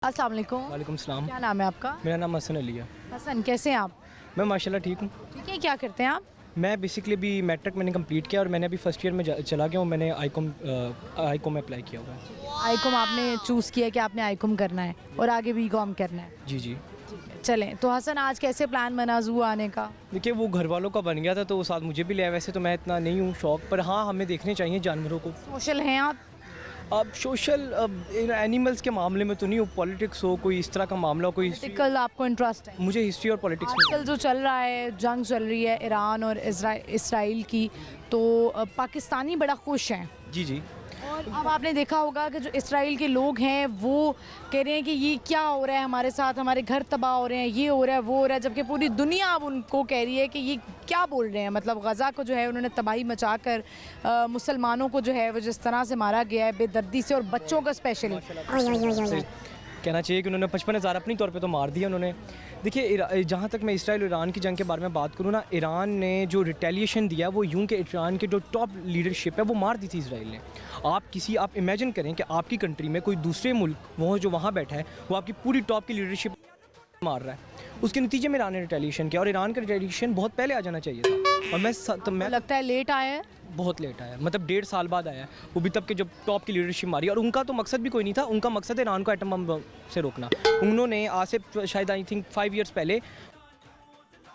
अस्सलाम वालेकुम। वालेकुम सलाम। क्या नाम है आपका? मेरा नाम हसन अली है। हसन, कैसे हैं आप? मैं माशाल्लाह ठीक हूँ। ठीक है, क्या करते हैं आप? मैं बेसिकली अभी मैट्रिक मैंने कंप्लीट किया और मैंने अभी फर्स्ट ईयर में चला गया हूँ। मैंने आईकॉम में अप्लाई किया हुआ है। आईकॉम आपने चूज़ किया कि आपने आईकॉम करना है और आगे बीकॉम करना है। जी जी। चलें, तो हसन आज कैसे प्लान बना ज़ू आने का? देखिए वो घर वालों का बन गया था तो वो साथ मुझे भी लिया। वैसे तो मैं इतना नहीं हूँ शौक, पर हाँ हमें देखने चाहिए जानवरों को। सोशल हैं आप? अब सोशल एनिमल्स के मामले में तो नहीं हो, पॉलिटिक्स हो, कोई इस तरह का मामला हो, कोई पॉलिटिकल आपको इंटरेस्ट है? मुझे हिस्ट्री और पॉलिटिक्स में। आजकल जो चल रहा है, जंग चल रही है ईरान और इसराइल की, तो पाकिस्तानी बड़ा खुश हैं। जी जी। और अब आपने देखा होगा कि जो इसराइल के लोग हैं वो कह रहे हैं कि ये क्या हो रहा है हमारे साथ, हमारे घर तबाह हो रहे हैं, ये हो रहा है, वो हो रहा है, जबकि पूरी दुनिया अब उनको कह रही है कि ये क्या बोल रहे हैं। मतलब गज़ा को जो है उन्होंने तबाही मचाकर मुसलमानों को जो है वो जिस तरह से मारा गया है बेदर्दी से, और बच्चों का स्पेशली कहना चाहिए कि उन्होंने 55,000 अपनी तौर पे तो मार दिया उन्होंने। देखिए जहाँ तक मैं इसराइल और ईरान की जंग के बारे में बात करूँ ना, ईरान ने जो रिटेलिएशन दिया वो यूं कि ईरान के जो टॉप लीडरशिप है वो मार दी थी इसराइल ने। आप इमेजिन करें कि आपकी कंट्री में कोई दूसरे मुल्क वो जो वहाँ बैठा है वो आपकी पूरी टॉप की लीडरशिप मार रहा है। उसके नतीजे में ईरान ने रिटेलिएशन किया और ईरान का रिटेलिएशन बहुत पहले आ जाना चाहिए था। और मैं लगता है लेट आया है, बहुत लेट आया, मतलब 1.5 साल बाद आया है। वो भी तब के जब टॉप की लीडरशिप मारी, और उनका तो मकसद भी कोई नहीं था। उनका मकसद है ईरान को एटम बम से रोकना। उन्होंने आज से शायद आई थिंक 5 ईयर्स पहले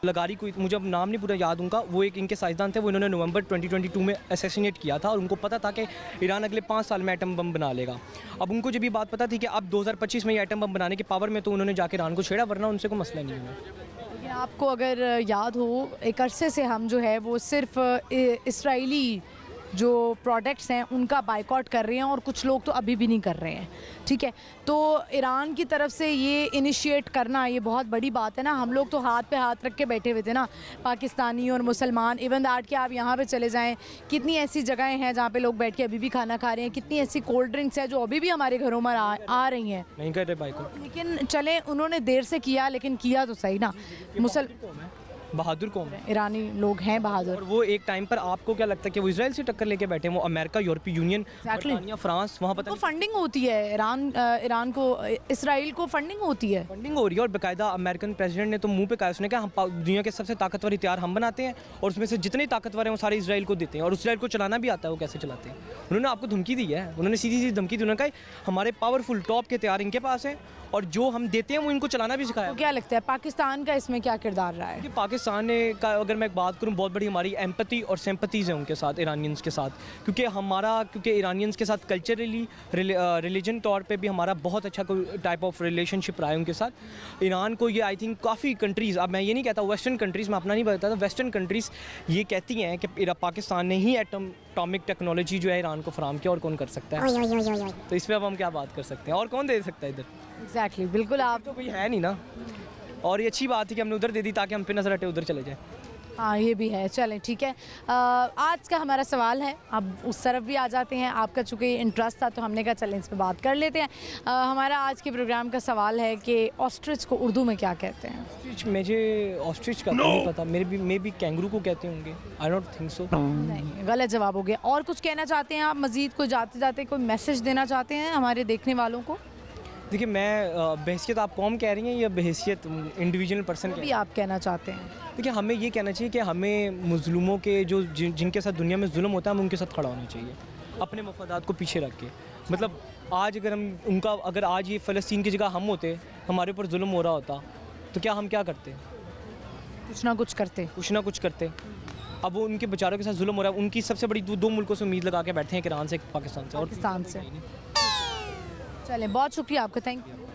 लगारी, कोई मुझे अब नाम नहीं पूरा याद उनका, वो एक इनके साइंसदान थे, वो इन्होंने नवंबर 2022 में असैसिनेट किया था और उनको पता था कि ईरान अगले 5 साल में एटम बम बना लेगा। अब उनको जब ये बात पता थी कि अब 2025 में ये एटम बम बनाने की पावर में, तो उन्होंने जाके ईरान को छेड़ा, वरना उनसे कोई मसला नहीं है। लेकिन आपको अगर याद हो, एक अरसे से हम जो है वो सिर्फ इसराइली जो प्रोडक्ट्स हैं उनका बायकॉट कर रहे हैं, और कुछ लोग तो अभी भी नहीं कर रहे हैं। ठीक है, तो ईरान की तरफ से ये इनिशिएट करना ये बहुत बड़ी बात है ना। हम लोग तो हाथ पे हाथ रख के बैठे हुए थे ना, पाकिस्तानी और मुसलमान। इवन दैट कि आप यहाँ पे चले जाएं, कितनी ऐसी जगहें हैं जहाँ पे लोग बैठ के अभी भी खाना खा रहे हैं, कितनी ऐसी कोल्ड ड्रिंक्स हैं जो अभी भी हमारे घरों में आ रही हैं। नहीं कर रहे बाइकॉट, लेकिन चले उन्होंने देर से किया, लेकिन किया तो सही ना। बहादुर कौम है, ईरानी लोग हैं बहादुर। और वो एक टाइम पर आपको क्या लगता है कि वो इजराइल से टक्कर लेके बैठे हैं? वो अमेरिका, यूरोपीय यूनियन, बर्तानिया, फ्रांस, वहाँ पता तो फंडिंग होती है ईरान को, इसराइल को फंडिंग होती है, फंडिंग हो रही है। और बाकायदा अमेरिकन प्रेसिडेंट ने तो मुंह पे कहा, उसने कहा हम दुनिया के सबसे ताकतवर हथियार हम बनाते हैं और उसमें से जितने ताकतवर हैं वो सारे इसराइल को देते हैं, और इसराइल को चलाना भी आता है वो कैसे चलाते हैं। उन्होंने आपको धमकी दी है, उन्होंने सीधी सीधी धमकी दी। उन्होंने कहा हमारे पावरफुल टॉप के हथियार इनके पास हैं और जो हम देते हैं वो इनको चलाना भी सिखाया। तो क्या लगता है पाकिस्तान का इसमें क्या किरदार रहा है? कि पाकिस्तान ने का अगर मैं बात करूं, बहुत बड़ी हमारी एम्पैथी और सिंपैथीज़ हैं उनके साथ, ईरानियंस के साथ, क्योंकि ईरानियंस के साथ कल्चरली, रिलीजन तौर पे भी हमारा बहुत अच्छा कोई टाइप ऑफ रिलेशनशिप रहा है उनके साथ। ईरान को ये आई थिंक काफ़ी कंट्रीज़, अब मैं ये नहीं कहता वेस्टर्न कंट्रीज़, मैं अपना नहीं बताता, वेस्टर्न कंट्रीज़ ये कहती हैं कि पाकिस्तान ने ही एटॉमिक टेक्नोलॉजी जो है ईरान को फराम किया, और कौन कर सकता है? तो इस पर अब हम क्या बात कर सकते हैं, और कौन दे सकता है इधर? एग्जैक्टली, बिल्कुल। आप तो कोई है नहीं ना, और ये अच्छी बात है कि हमने उधर दे दी ताकि हम पे नजर हटे उधर चले जाए। हाँ, ये भी है। चलें, ठीक है। आज का हमारा सवाल है, अब उस तरफ भी आ जाते हैं। आपका चूँकि इंटरेस्ट था तो हमने कहा चलें इस पर बात कर लेते हैं। हमारा आज के प्रोग्राम का सवाल है कि ऑस्ट्रिच को उर्दू में क्या कहते हैं? मुझे ऑस्ट्रिच का नहीं पता, मे बी कैंगरू को कहते होंगे। I don't think so. नहीं, गलत जवाब हो गया। और कुछ कहना चाहते हैं आप मज़ीद? कोई जाते जाते कोई मैसेज देना चाहते हैं हमारे देखने वालों को? देखिए, मैं बहैसियत आप कौम कह रही हैं या बहैसियत इंडिविजुअल पर्सन भी आप कहना चाहते हैं? देखिए, हमें ये कहना चाहिए कि हमें मुज़लुमों के जो जिनके साथ दुनिया में जुल्म होता है, हम उनके साथ खड़ा होना चाहिए, अपने मफादात को पीछे रख के। मतलब आज अगर आज ये फ़लस्तीन की जगह हम होते, हमारे ऊपर जुल्म हो रहा होता, तो क्या हम क्या करते? कुछ ना कुछ करते। अब वो उनके बेचारों के साथ जुल्म हो रहा है, उनकी सबसे बड़ी दो मुल्कों से उम्मीद लगा के बैठे हैं, ईरान से, पाकिस्तान से। चलें, बहुत शुक्रिया आपका, थैंक यू।